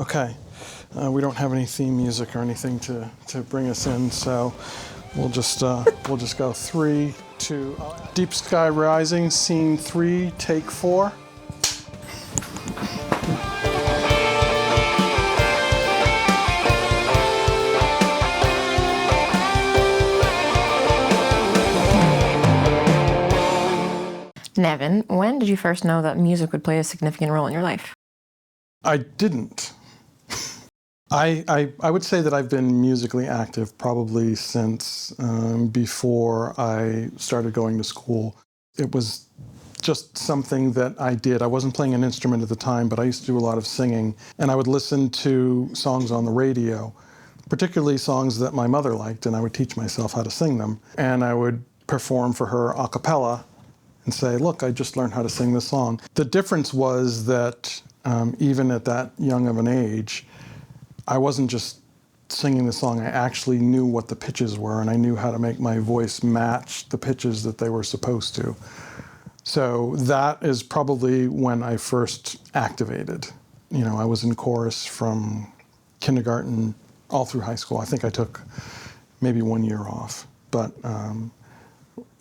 Okay, we don't have any theme music or anything to bring us in, so we'll just go 3, 2. Deep Sky Rising, Scene 3, Take 4. Nevin, when did you first know that music would play a significant role in your life? I didn't. I would say that I've been musically active probably since before I started going to school. It was just something that I did. I wasn't playing an instrument at the time, but I used to do a lot of singing, and I would listen to songs on the radio, particularly songs that my mother liked, and I would teach myself how to sing them. And I would perform for her a cappella and say, look, I just learned how to sing this song. The difference was that even at that young of an age, I wasn't just singing the song, I actually knew what the pitches were, and I knew how to make my voice match the pitches that they were supposed to. So that is probably when I first activated. You know, I was in chorus from kindergarten all through high school. I think I took maybe 1 year off. But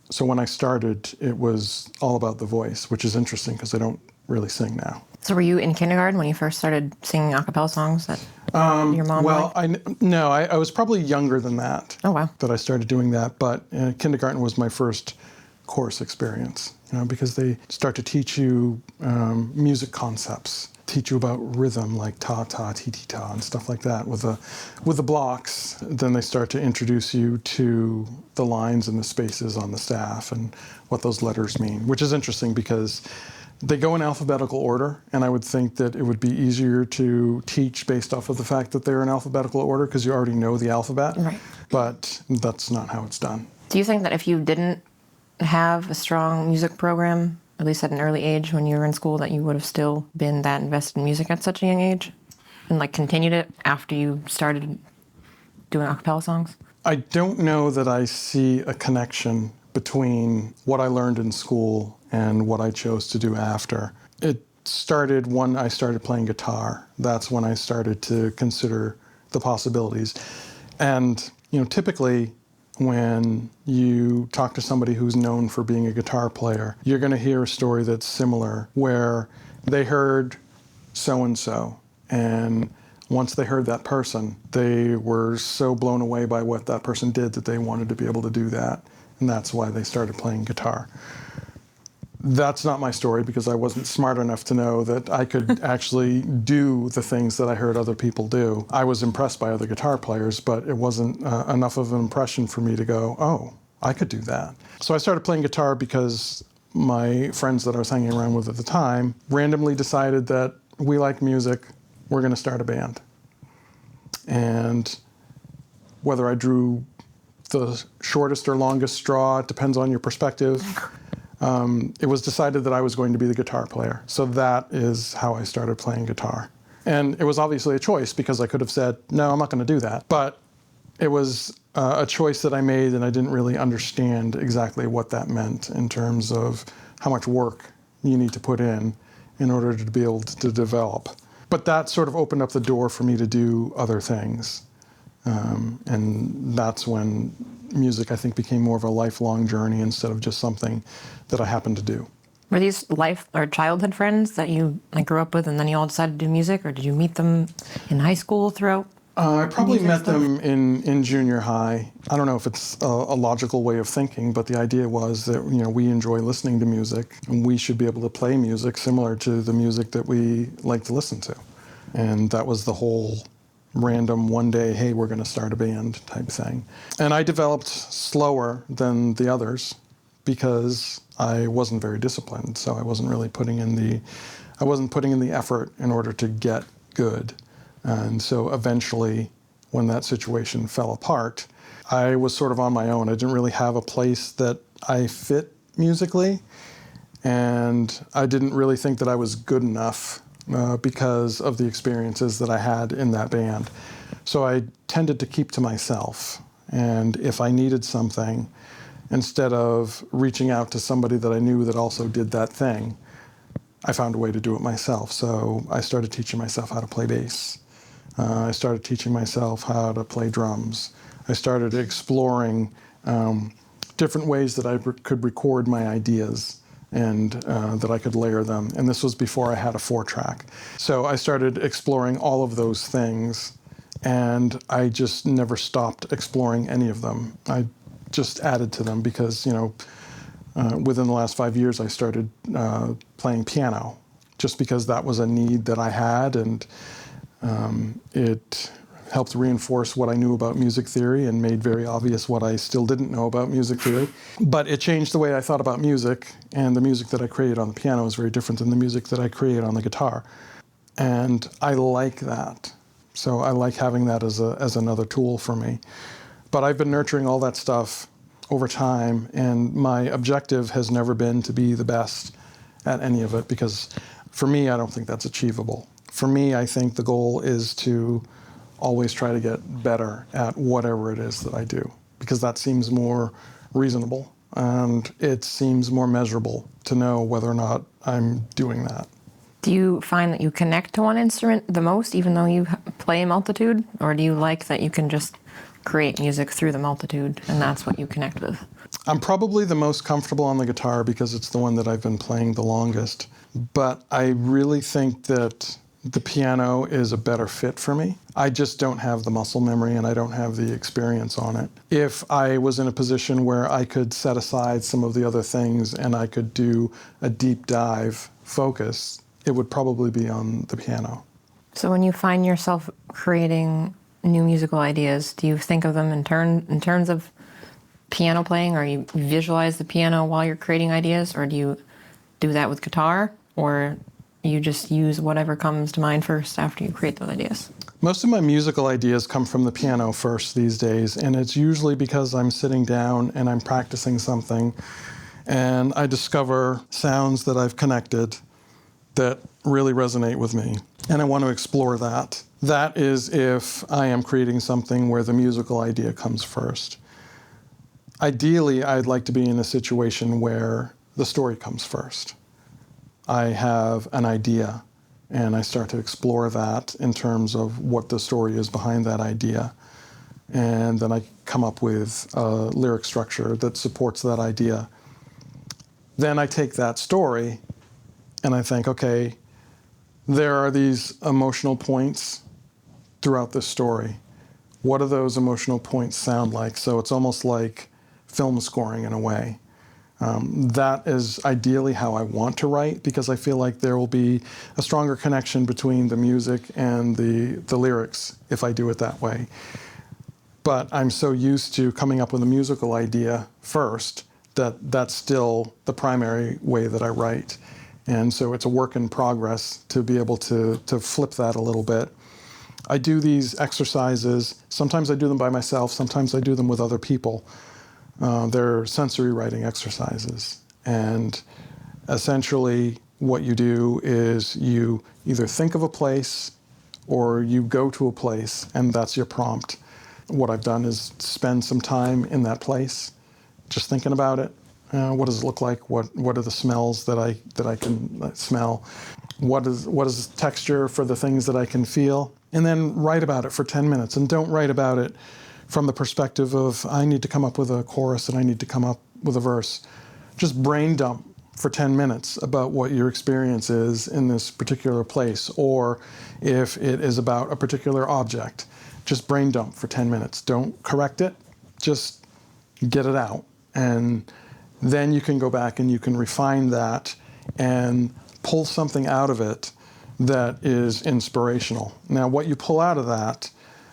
so when I started, it was all about the voice, which is interesting because I don't really sing now. So were you in kindergarten when you first started singing a cappella songs that your mom liked? No, I was probably younger than that. Oh, wow. That I started doing that, but kindergarten was my first chorus experience, you know, because they start to teach you music concepts, teach you about rhythm like ta-ta, ti-ti-ta, and stuff like that with the blocks. Then they start to introduce you to the lines and the spaces on the staff and what those letters mean, which is interesting because they go in alphabetical order, and I would think that it would be easier to teach based off of the fact that they're in alphabetical order because you already know the alphabet. Right. But that's not how it's done. Do you think that if you didn't have a strong music program, at least at an early age when you were in school, that you would have still been that invested in music at such a young age and like continued it after you started doing a cappella songs? I don't know that I see a connection between what I learned in school and what I chose to do after. It started when I started playing guitar. That's when I started to consider the possibilities. And, you know, typically when you talk to somebody who's known for being a guitar player, you're going to hear a story that's similar where they heard so-and-so, and once they heard that person, they were so blown away by what that person did that they wanted to be able to do that, and that's why they started playing guitar. That's not my story because I wasn't smart enough to know that I could actually do the things that I heard other people do. I was impressed by other guitar players, but it wasn't enough of an impression for me to go, oh, I could do that. So I started playing guitar because my friends that I was hanging around with at the time randomly decided that we like music, we're going to start a band. And whether I drew the shortest or longest straw, it depends on your perspective. It was decided that I was going to be the guitar player. So that is how I started playing guitar. And it was obviously a choice because I could have said, no, I'm not going to do that. But it was a choice that I made, and I didn't really understand exactly what that meant in terms of how much work you need to put in order to be able to develop. But that sort of opened up the door for me to do other things. And that's when music, I think, became more of a lifelong journey instead of just something that I happened to do. Were these life or childhood friends that you like grew up with and then you all decided to do music, or did you meet them in high school throughout? I probably met them in junior high. I don't know if it's a logical way of thinking, but the idea was that, you know, we enjoy listening to music and we should be able to play music similar to the music that we like to listen to. And that was the whole random one day, hey, we're going to start a band type thing. And I developed slower than the others because I wasn't very disciplined. So I wasn't really putting in the effort in order to get good. And so eventually, when that situation fell apart, I was sort of on my own. I didn't really have a place that I fit musically, and I didn't really think that I was good enough because of the experiences that I had in that band. So I tended to keep to myself. And if I needed something, instead of reaching out to somebody that I knew that also did that thing, I found a way to do it myself. So I started teaching myself how to play bass. I started teaching myself how to play drums. I started exploring different ways that I could record my ideas and that I could layer them. And this was before I had a 4-track. So I started exploring all of those things, and I just never stopped exploring any of them. I just added to them because, within the last 5 years, I started playing piano, just because that was a need that I had, and it helped reinforce what I knew about music theory and made very obvious what I still didn't know about music theory. But it changed the way I thought about music, and the music that I created on the piano is very different than the music that I create on the guitar. And I like that. So I like having that as another tool for me. But I've been nurturing all that stuff over time, and my objective has never been to be the best at any of it, because for me, I don't think that's achievable. For me, I think the goal is to always try to get better at whatever it is that I do, because that seems more reasonable and it seems more measurable to know whether or not I'm doing that. Do you find that you connect to one instrument the most, even though you play a multitude? Or do you like that you can just create music through the multitude and that's what you connect with? I'm probably the most comfortable on the guitar because it's the one that I've been playing the longest. But I really think that the piano is a better fit for me. I just don't have the muscle memory and I don't have the experience on it. If I was in a position where I could set aside some of the other things and I could do a deep dive focus, it would probably be on the piano. So when you find yourself creating new musical ideas, do you think of them in terms of piano playing, or you visualize the piano while you're creating ideas, or do you do that with guitar, or you just use whatever comes to mind first after you create those ideas? Most of my musical ideas come from the piano first these days, and it's usually because I'm sitting down and I'm practicing something and I discover sounds that I've connected that really resonate with me, and I want to explore that. That is if I am creating something where the musical idea comes first. Ideally, I'd like to be in a situation where the story comes first. I have an idea, and I start to explore that in terms of what the story is behind that idea. And then I come up with a lyric structure that supports that idea. Then I take that story and I think, okay, there are these emotional points throughout this story. What do those emotional points sound like? So it's almost like film scoring in a way. That is ideally how I want to write, because I feel like there will be a stronger connection between the music and the lyrics if I do it that way. But I'm so used to coming up with a musical idea first that that's still the primary way that I write. And so it's a work in progress to be able to flip that a little bit. I do these exercises. Sometimes I do them by myself. Sometimes I do them with other people. They're sensory writing exercises. And essentially what you do is you either think of a place or you go to a place, and that's your prompt. What I've done is spend some time in that place, just thinking about it. What does it look like? What are the smells that I can smell? What is the texture for the things that I can feel? And then write about it for 10 minutes. And don't write about it from the perspective of, I need to come up with a chorus and I need to come up with a verse. Just brain dump for 10 minutes about what your experience is in this particular place, or if it is about a particular object, just brain dump for 10 minutes. Don't correct it, just get it out. And then you can go back and you can refine that and pull something out of it that is inspirational. Now, what you pull out of that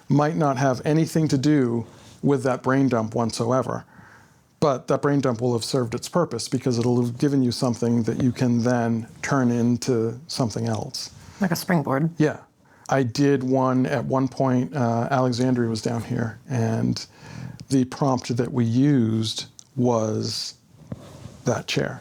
might not have anything to do with that brain dump whatsoever, but that brain dump will have served its purpose because it'll have given you something that you can then turn into something else. Like a springboard. Yeah. I did one at one point. Alexandria was down here, and the prompt that we used was that chair.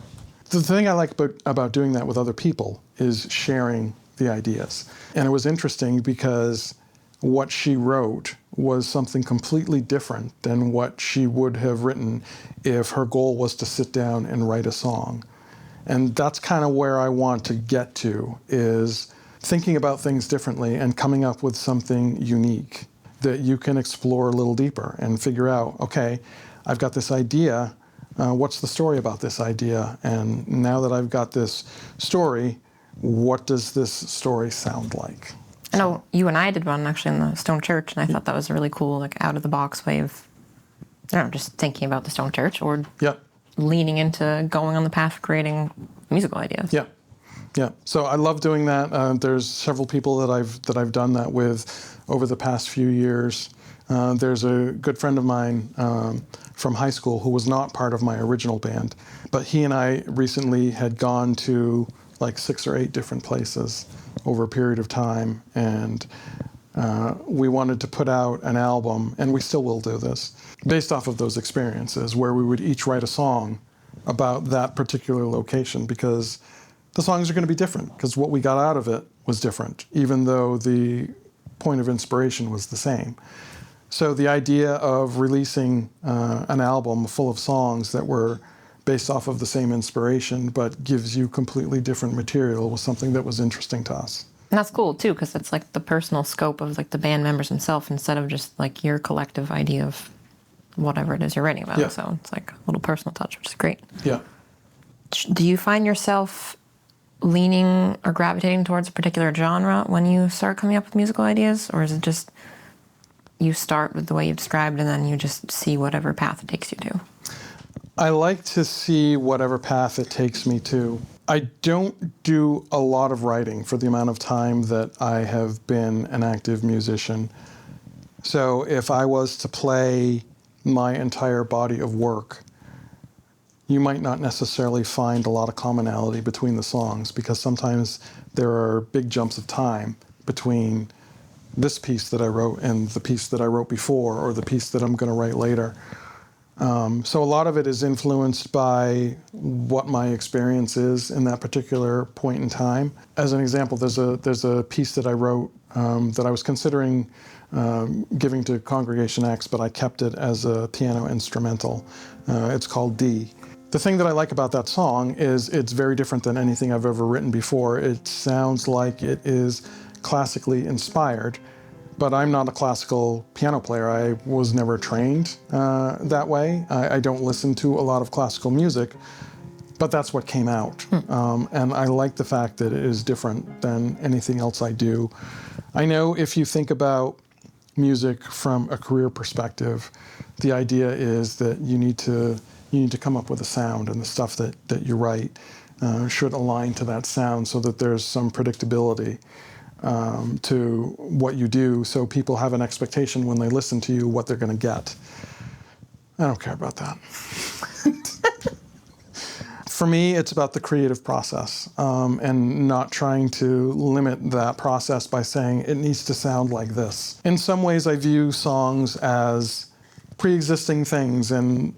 The thing I like about doing that with other people is sharing the ideas. And it was interesting because what she wrote was something completely different than what she would have written if her goal was to sit down and write a song. And that's kind of where I want to get to, is thinking about things differently and coming up with something unique that you can explore a little deeper and figure out, okay, I've got this idea. What's the story about this idea? And now that I've got this story, what does this story sound like? I know you and I did one actually in the Stone Church, and I thought that was a really cool, like, out-of-the-box way of, I don't know, just thinking about the Stone Church or Yep. leaning into going on the path of creating musical ideas. Yeah, yeah. So I love doing that. There's several people that I've done that with over the past few years. There's a good friend of mine from high school who was not part of my original band, but he and I recently had gone to like 6 or 8 different places over a period of time, and we wanted to put out an album, and we still will do this, based off of those experiences, where we would each write a song about that particular location, because the songs are going to be different, because what we got out of it was different, even though the point of inspiration was the same. So the idea of releasing an album full of songs that were based off of the same inspiration but gives you completely different material was something that was interesting to us. And that's cool too, because it's like the personal scope of like the band members themselves instead of just like your collective idea of whatever it is you're writing about. Yeah. So it's like a little personal touch, which is great. Yeah. Do you find yourself leaning or gravitating towards a particular genre when you start coming up with musical ideas, or is it just you start with the way you described and then you just see whatever path it takes you to? I like to see whatever path it takes me to. I don't do a lot of writing for the amount of time that I have been an active musician. So if I was to play my entire body of work, you might not necessarily find a lot of commonality between the songs, because sometimes there are big jumps of time between this piece that I wrote and the piece that I wrote before, or the piece that I'm going to write later. So a lot of it is influenced by what my experience is in that particular point in time. As an example, there's a piece that I wrote that I was considering giving to Congregation X, but I kept it as a piano instrumental. It's called D. The thing that I like about that song is it's very different than anything I've ever written before. It sounds like it is classically inspired, but I'm not a classical piano player. I was never trained that way. I don't listen to a lot of classical music, but that's what came out. And I like the fact that it is different than anything else I do. I know if you think about music from a career perspective, the idea is that you need to come up with a sound, and the stuff that you write should align to that sound so that there's some predictability to what you do, so people have an expectation when they listen to you what they're going to get. I don't care about that. For me, it's about the creative process, and not trying to limit that process by saying it needs to sound like this. In some ways, I view songs as pre-existing things, and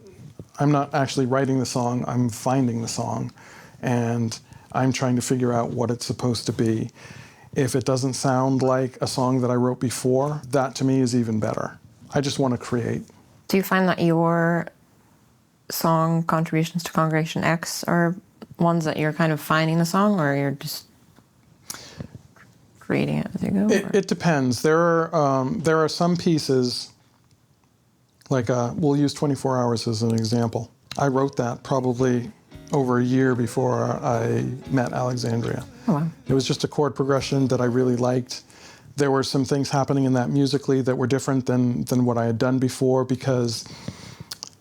I'm not actually writing the song, I'm finding the song, and I'm trying to figure out what it's supposed to be. If it doesn't sound like a song that I wrote before, that to me is even better. I just want to create. Do you find that your song contributions to Congregation X are ones that you're kind of finding the song, or you're just creating it as you go? It depends. There are some pieces, like we'll use 24 Hours as an example. I wrote that probably over a year before I met Alexandria. Oh, wow. It was just a chord progression that I really liked. There were some things happening in that musically that were different than what I had done before, because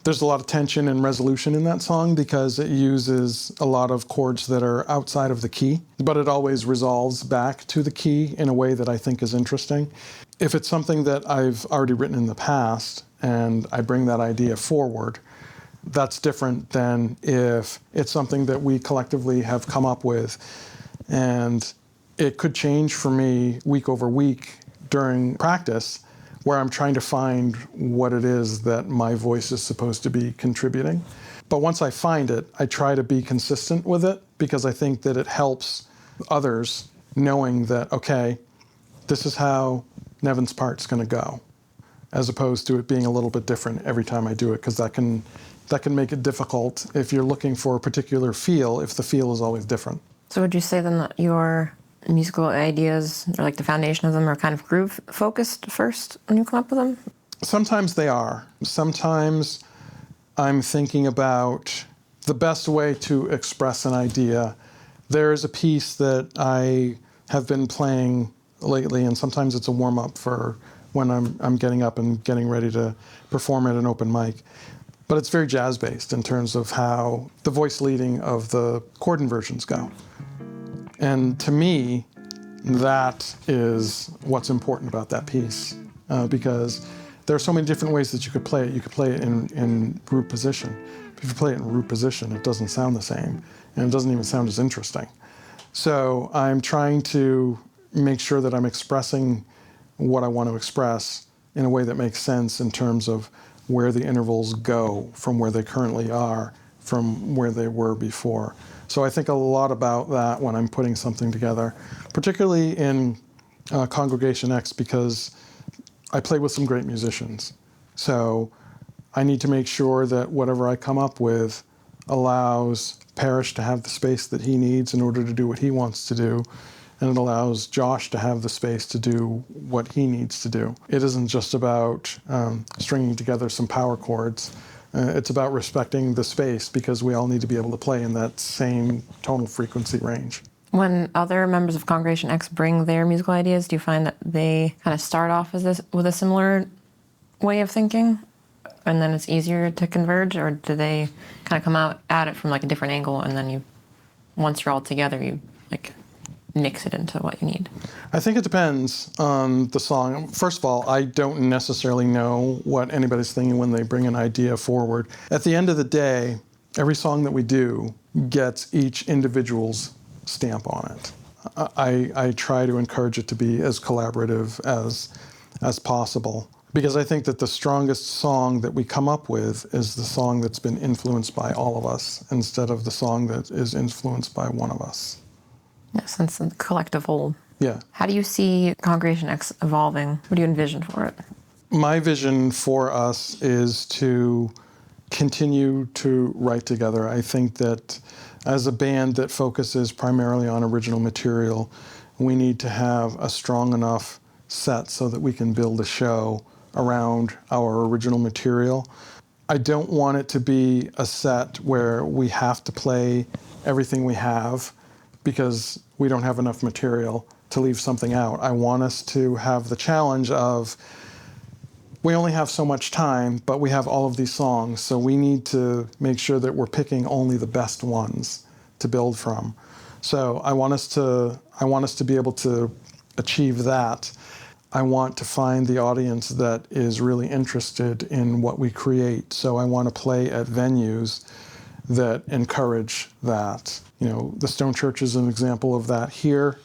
there's a lot of tension and resolution in that song, because it uses a lot of chords that are outside of the key, but it always resolves back to the key in a way that I think is interesting. If it's something that I've already written in the past and I bring that idea forward, that's different than if it's something that we collectively have come up with, and it could change for me week over week during practice, where I'm trying to find what it is that my voice is supposed to be contributing. But once I find it, I try to be consistent with it, because I think that it helps others knowing that, okay, this is how Nevin's part's going to go, as opposed to it being a little bit different every time I do it, because that can make it difficult if you're looking for a particular feel, if the feel is always different. So would you say then that your musical ideas, or like the foundation of them, are kind of groove focused first when you come up with them? Sometimes they are. Sometimes I'm thinking about the best way to express an idea. There is a piece that I have been playing lately, and sometimes it's a warm-up for when I'm getting up and getting ready to perform at an open mic. But it's very jazz-based in terms of how the voice leading of the chord inversions go. And to me, that is what's important about that piece, because there are so many different ways that you could play it. You could play it in root position. If you play it in root position, it doesn't sound the same, and it doesn't even sound as interesting. So I'm trying to make sure that I'm expressing what I want to express in a way that makes sense in terms of where the intervals go from where they currently are from where they were before. So I think a lot about that when I'm putting something together, particularly in Congregation X, because I play with some great musicians. So I need to make sure that whatever I come up with allows Parrish to have the space that he needs in order to do what he wants to do, and it allows Josh to have the space to do what he needs to do. It isn't just about stringing together some power chords. It's about respecting the space, because we all need to be able to play in that same tonal frequency range. When other members of Congregation X bring their musical ideas, do you find that they kind of start off as this with a similar way of thinking, and then it's easier to converge, or do they kind of come out at it from like a different angle, and then once you're all together, you like mix it into what you need? I think it depends on the song. First of all, I don't necessarily know what anybody's thinking when they bring an idea forward. At the end of the day, every song that we do gets each individual's stamp on it. I try to encourage it to be as collaborative as possible, because I think that the strongest song that we come up with is the song that's been influenced by all of us, instead of the song that is influenced by one of us. Yes, it's a collective whole. Yeah. How do you see Congregation X evolving? What do you envision for it? My vision for us is to continue to write together. I think that as a band that focuses primarily on original material, we need to have a strong enough set so that we can build a show around our original material. I don't want it to be a set where we have to play everything we have because we don't have enough material to leave something out. I want us to have the challenge of, we only have so much time, but we have all of these songs, so we need to make sure that we're picking only the best ones to build from. So I want us to be able to achieve that. I want to find the audience that is really interested in what we create. So I want to play at venues that encourage that. You know, the Stone Church is an example of that here.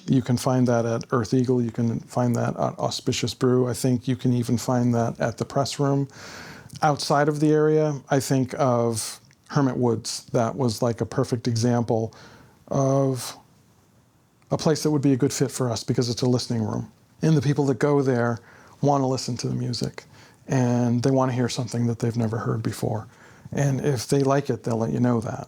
You can find that at Earth Eagle. You can find that at Auspicious Brew. I think you can even find that at the Press Room. Outside of the area, I think of Hermit Woods. That was like a perfect example of a place that would be a good fit for us because it's a listening room. And the people that go there want to listen to the music, and they want to hear something that they've never heard before. And if they like it, they'll let you know that.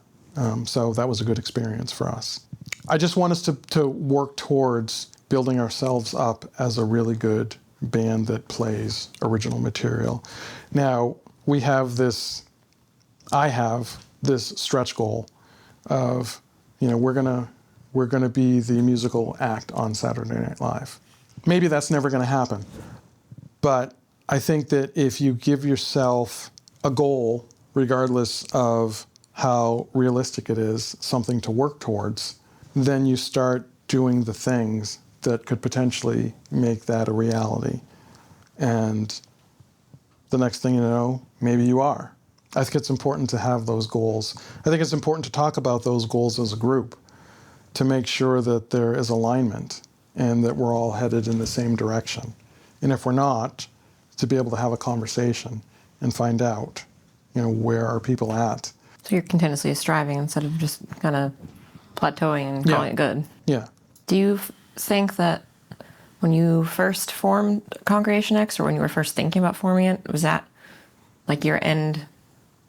So that was a good experience for us. I just want us to work towards building ourselves up as a really good band that plays original material. Now, I have this stretch goal of, we're gonna be the musical act on Saturday Night Live. Maybe that's never gonna happen, but I think that if you give yourself a goal, regardless of how realistic it is, something to work towards, then you start doing the things that could potentially make that a reality. And the next thing you know, maybe you are. I think it's important to have those goals. I think it's important to talk about those goals as a group to make sure that there is alignment and that we're all headed in the same direction. And if we're not, to be able to have a conversation and find out, where are people at. So you're continuously striving instead of just kind of plateauing and calling it good. Yeah. Do you think that when you first formed Congregation X, or when you were first thinking about forming it, was that like your end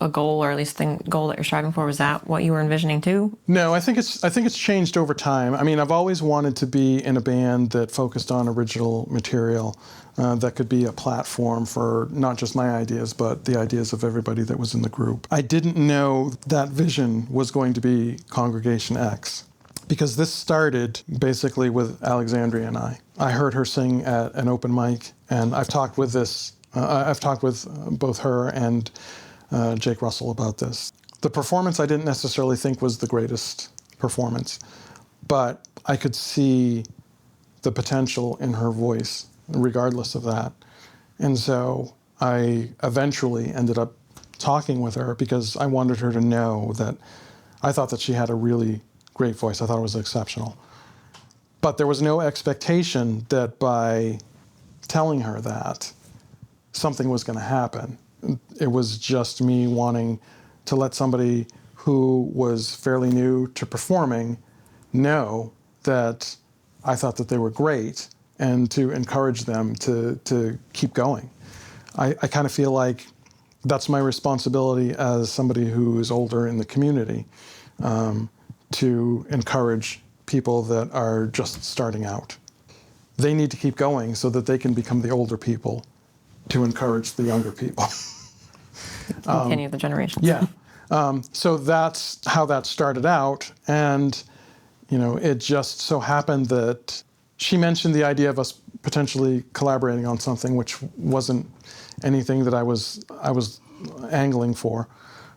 a goal, or at least the goal that you're striving for? Was that what you were envisioning too? No, I think it's changed over time. I mean, I've always wanted to be in a band that focused on original material, that could be a platform for not just my ideas, but the ideas of everybody that was in the group. I didn't know that vision was going to be Congregation X, because this started basically with Alexandria and I. I heard her sing at an open mic, and I've talked with both her and Jake Russell about this. The performance I didn't necessarily think was the greatest performance, but I could see the potential in her voice, regardless of that. And so I eventually ended up talking with her because I wanted her to know that I thought that she had a really great voice. I thought it was exceptional. But there was no expectation that by telling her that, something was going to happen. It was just me wanting to let somebody who was fairly new to performing know that I thought that they were great, and to encourage them to keep going. I kind of feel like that's my responsibility as somebody who is older in the community, to encourage people that are just starting out. They need to keep going so that they can become the older people to encourage the younger people. Continue the generations. Yeah. So that's how that started out. And, it just so happened that she mentioned the idea of us potentially collaborating on something, which wasn't anything that I was angling for.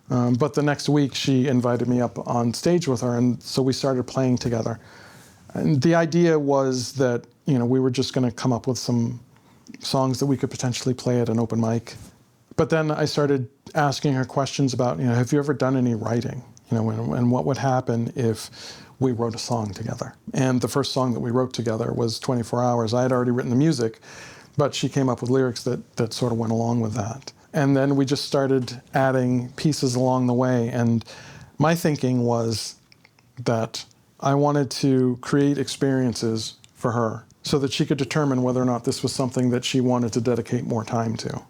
But the next week she invited me up on stage with her, and so we started playing together. And the idea was that, we were just going to come up with some songs that we could potentially play at an open mic. But then I started asking her questions about, have you ever done any writing? And what would happen if we wrote a song together? And the first song that we wrote together was 24 Hours. I had already written the music, but she came up with lyrics that sort of went along with that. And then we just started adding pieces along the way. And my thinking was that I wanted to create experiences for her so that she could determine whether or not this was something that she wanted to dedicate more time to.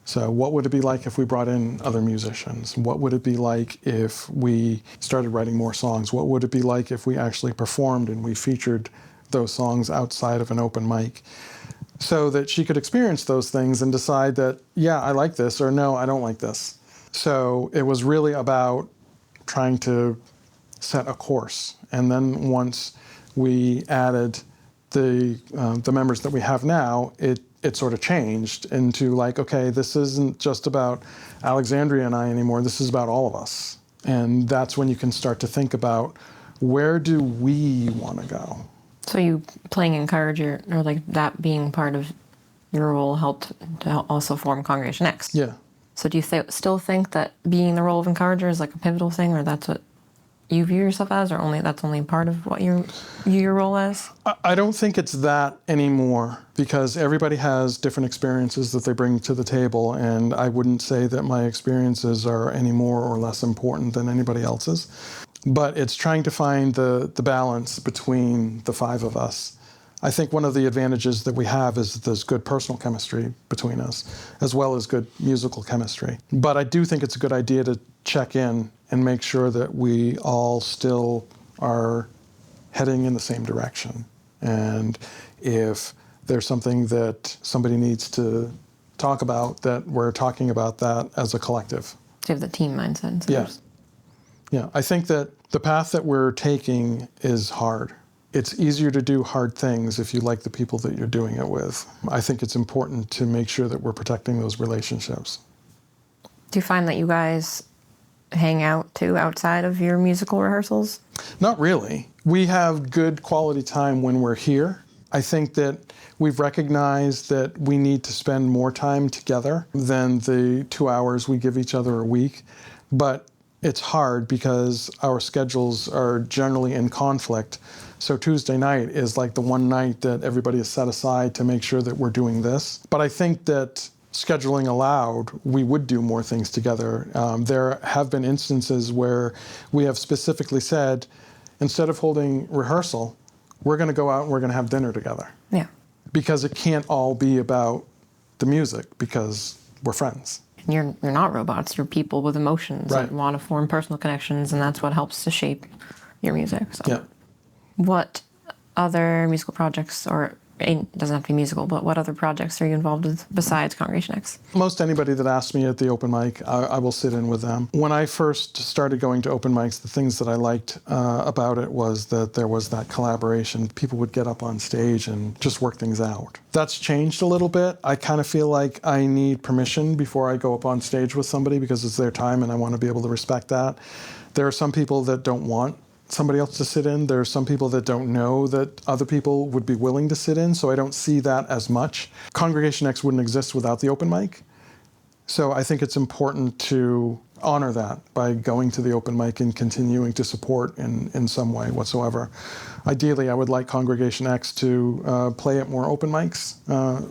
So what would it be like if we brought in other musicians? What would it be like if we started writing more songs? What would it be like if we actually performed and we featured those songs outside of an open mic? So that she could experience those things and decide that, yeah, I like this, or no, I don't like this. So it was really about trying to set a course. And then once we added the members that we have now, it sort of changed into like, okay, this isn't just about Alexandria and I anymore, this is about all of us. And that's when you can start to think about, where do we want to go? So you playing encourager, or like that being part of your role, helped to also form Congregation X. Yeah. So do you still think that being the role of encourager is like a pivotal thing, or that's what you view yourself as, or that's only part of what you view your role as? I don't think it's that anymore, because everybody has different experiences that they bring to the table, and I wouldn't say that my experiences are any more or less important than anybody else's. But it's trying to find the balance between the five of us. I think one of the advantages that we have is that there's good personal chemistry between us, as well as good musical chemistry. But I do think it's a good idea to check in and make sure that we all still are heading in the same direction. And if there's something that somebody needs to talk about, that we're talking about that as a collective. To have the team mindset. Yeah. Yeah, I think that the path that we're taking is hard. It's easier to do hard things if you like the people that you're doing it with. I think it's important to make sure that we're protecting those relationships. Do you find that you guys hang out too outside of your musical rehearsals? Not really. We have good quality time when we're here. I think that we've recognized that we need to spend more time together than the 2 hours we give each other a week. But it's hard because our schedules are generally in conflict. So Tuesday night is like the one night that everybody is set aside to make sure that we're doing this. But I think that scheduling allowed, we would do more things together. There have been instances where we have specifically said, instead of holding rehearsal, we're going to go out and we're going to have dinner together. Yeah. Because it can't all be about the music, because we're friends. And you're not robots. You're people with emotions Right. that want to form personal connections, and that's what helps to shape your music. So, Yeah. what other musical projects, or it doesn't have to be musical, but what other projects are you involved with besides Congregation X? Most anybody that asks me at the open mic, I will sit in with them. When I first started going to open mics, the things that I liked about it was that there was that collaboration. People would get up on stage and just work things out. That's changed a little bit. I kind of feel like I need permission before I go up on stage with somebody because it's their time and I want to be able to respect that. There are some people that don't want somebody else to sit in. There are some people that don't know that other people would be willing to sit in, so I don't see that as much. Congregation X wouldn't exist without the open mic, so I think it's important to honor that by going to the open mic and continuing to support in some way whatsoever. Ideally, I would like Congregation X to play at more open mics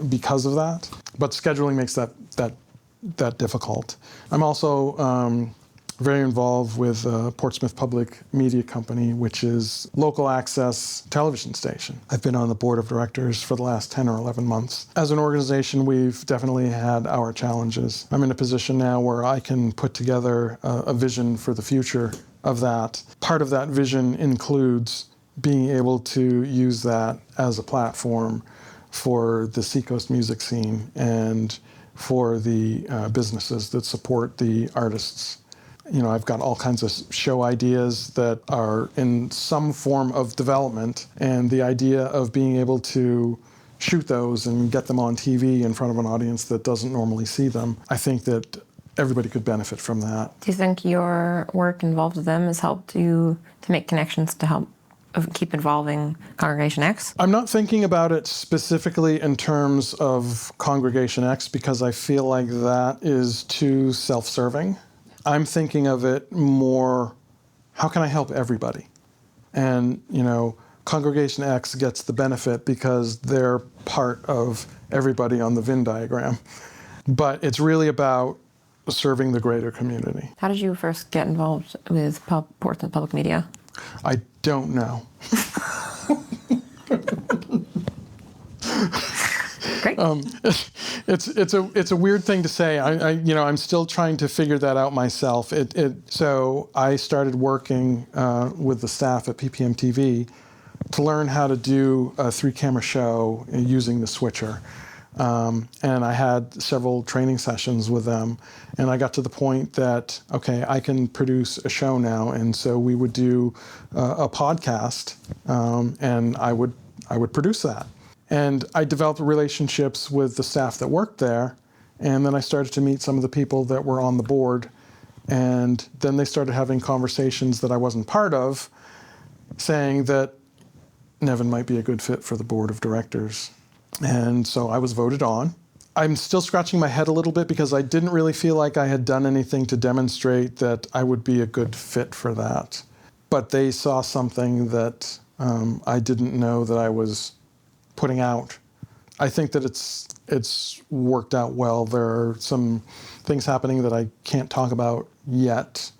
because of that, but scheduling makes that difficult. I'm also very involved with Portsmouth Public Media Company, which is local access television station. I've been on the board of directors for the last 10 or 11 months. As an organization, we've definitely had our challenges. I'm in a position now where I can put together a vision for the future of that. Part of that vision includes being able to use that as a platform for the Seacoast music scene and for the businesses that support the artists. You know, I've got all kinds of show ideas that are in some form of development, and the idea of being able to shoot those and get them on TV in front of an audience that doesn't normally see them, I think that everybody could benefit from that. Do you think your work involved with them has helped you to make connections to help keep involving Congregation X? I'm not thinking about it specifically in terms of Congregation X because I feel like that is too self-serving. I'm thinking of it more, how can I help everybody? And, you know, Congregation X gets the benefit because they're part of everybody on the Venn diagram. But it's really about serving the greater community. How did you first get involved with Portsmouth Public Media? I don't know. Great. It's a weird thing to say. I'm still trying to figure that out myself. So I started working with the staff at PPM TV to learn how to do a 3-camera show using the switcher. And I had several training sessions with them, and I got to the point that, okay, I can produce a show now. And so we would do a podcast, and I would produce that. And I developed relationships with the staff that worked there, and then I started to meet some of the people that were on the board, and then they started having conversations that I wasn't part of, saying that Nevin might be a good fit for the board of directors. And so I was voted on. I'm still scratching my head a little bit because I didn't really feel like I had done anything to demonstrate that I would be a good fit for that. But they saw something that I didn't know that I was putting out. I think that it's worked out well. There are some things happening that I can't talk about yet,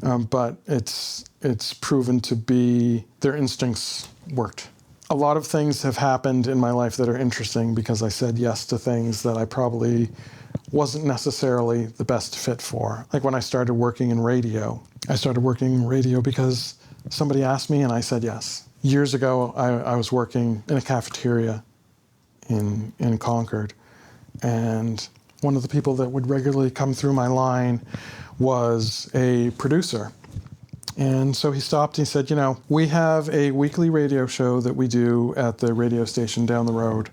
but it's proven to be, their instincts worked. A lot of things have happened in my life that are interesting because I said yes to things that I probably wasn't necessarily the best fit for. Like when I started working in radio. I started working in radio because somebody asked me and I said yes. Years ago, I was working in a cafeteria in Concord, and one of the people that would regularly come through my line was a producer. And so he stopped and he said, you know, we have a weekly radio show that we do at the radio station down the road,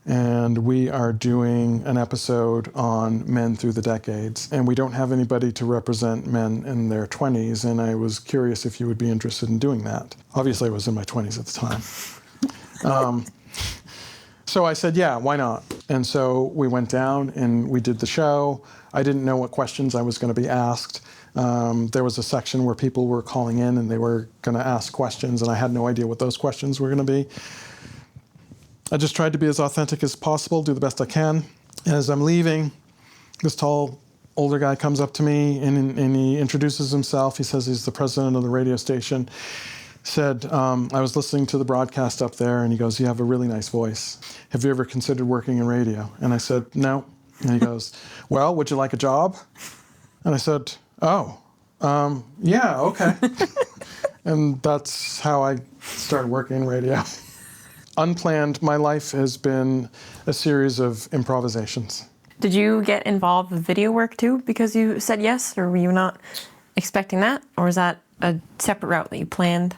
and we are doing an episode on men through the decades, and we don't have anybody to represent men in their 20s, and I was curious if you would be interested in doing that. Obviously, I was in my 20s at the time. So I said, yeah, why not? And so we went down and we did the show. I didn't know what questions I was going to be asked. There was a section where people were calling in and they were going to ask questions, and I had no idea what those questions were going to be. I just tried to be as authentic as possible, do the best I can. As I'm leaving, this tall, older guy comes up to me and he introduces himself. He says he's the president of the radio station. Said, I was listening to the broadcast up there, and he goes, you have a really nice voice. Have you ever considered working in radio? And I said, no. And he goes, well, would you like a job? And I said, oh, yeah, okay. And that's how I started working in radio. Unplanned, my life has been a series of improvisations. Did you get involved with video work too because you said yes, or were you not expecting that? Or is that a separate route that you planned?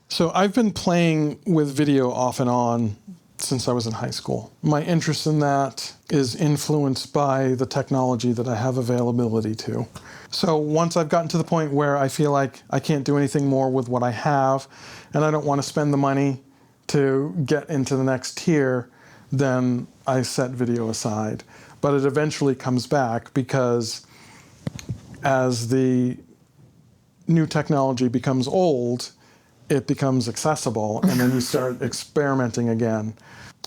So I've been playing with video off and on since I was in high school. My interest in that is influenced by the technology that I have availability to. So once I've gotten to the point where I feel like I can't do anything more with what I have, and I don't want to spend the money to get into the next tier, then I set video aside. But it eventually comes back because as the new technology becomes old, it becomes accessible, and then you start experimenting again.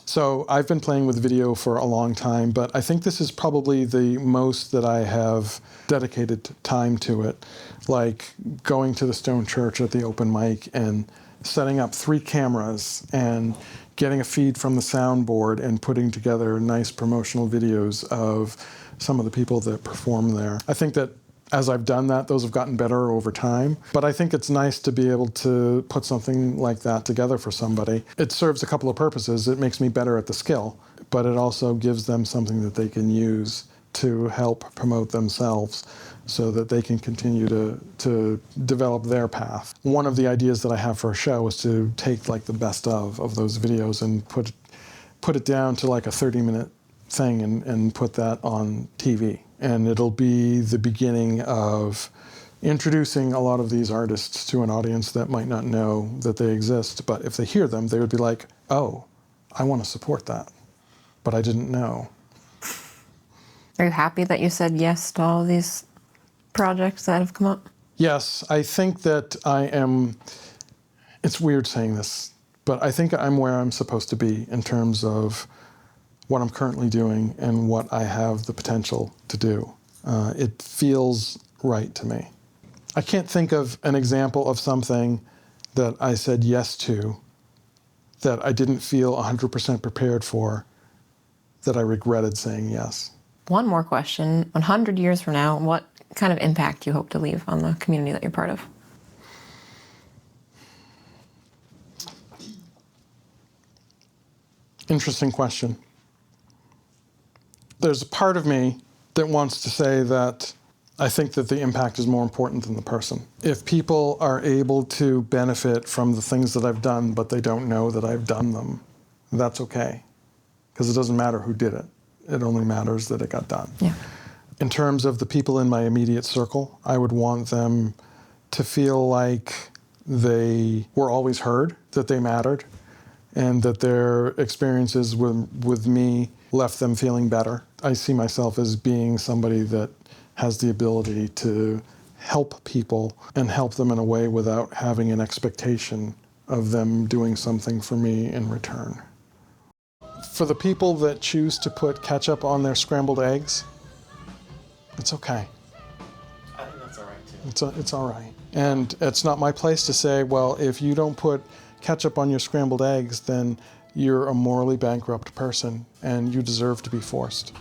So I've been playing with video for a long time, but I think this is probably the most that I have dedicated time to it, like going to the Stone Church at the open mic and setting up 3 cameras and getting a feed from the soundboard and putting together nice promotional videos of some of the people that perform there. I think that as I've done that, those have gotten better over time. But I think it's nice to be able to put something like that together for somebody. It serves a couple of purposes. It makes me better at the skill, but it also gives them something that they can use to help promote themselves so that they can continue to develop their path. One of the ideas that I have for a show is to take like the best of those videos and put it down to like a 30-minute thing and put that on TV. And it'll be the beginning of introducing a lot of these artists to an audience that might not know that they exist. But if they hear them, they would be like, oh, I want to support that. But I didn't know. Are you happy that you said yes to all these projects that have come up? Yes, I think that I am, it's weird saying this, but I think I'm where I'm supposed to be in terms of what I'm currently doing and what I have the potential to do. It feels right to me. I can't think of an example of something that I said yes to that I didn't feel 100% prepared for, that I regretted saying yes. One more question. 100 years from now, what kind of impact do you hope to leave on the community that you're part of? Interesting question. There's a part of me that wants to say that I think that the impact is more important than the person. If people are able to benefit from the things that I've done, but they don't know that I've done them, that's okay. Because it doesn't matter who did it. It only matters that it got done. Yeah. In terms of the people in my immediate circle, I would want them to feel like they were always heard, that they mattered, and that their experiences with me left them feeling better. I see myself as being somebody that has the ability to help people and help them in a way without having an expectation of them doing something for me in return. For the people that choose to put ketchup on their scrambled eggs, it's okay. I think that's all right too. It's all right. And it's not my place to say, well, if you don't put ketchup on your scrambled eggs, then you're a morally bankrupt person and you deserve to be forced.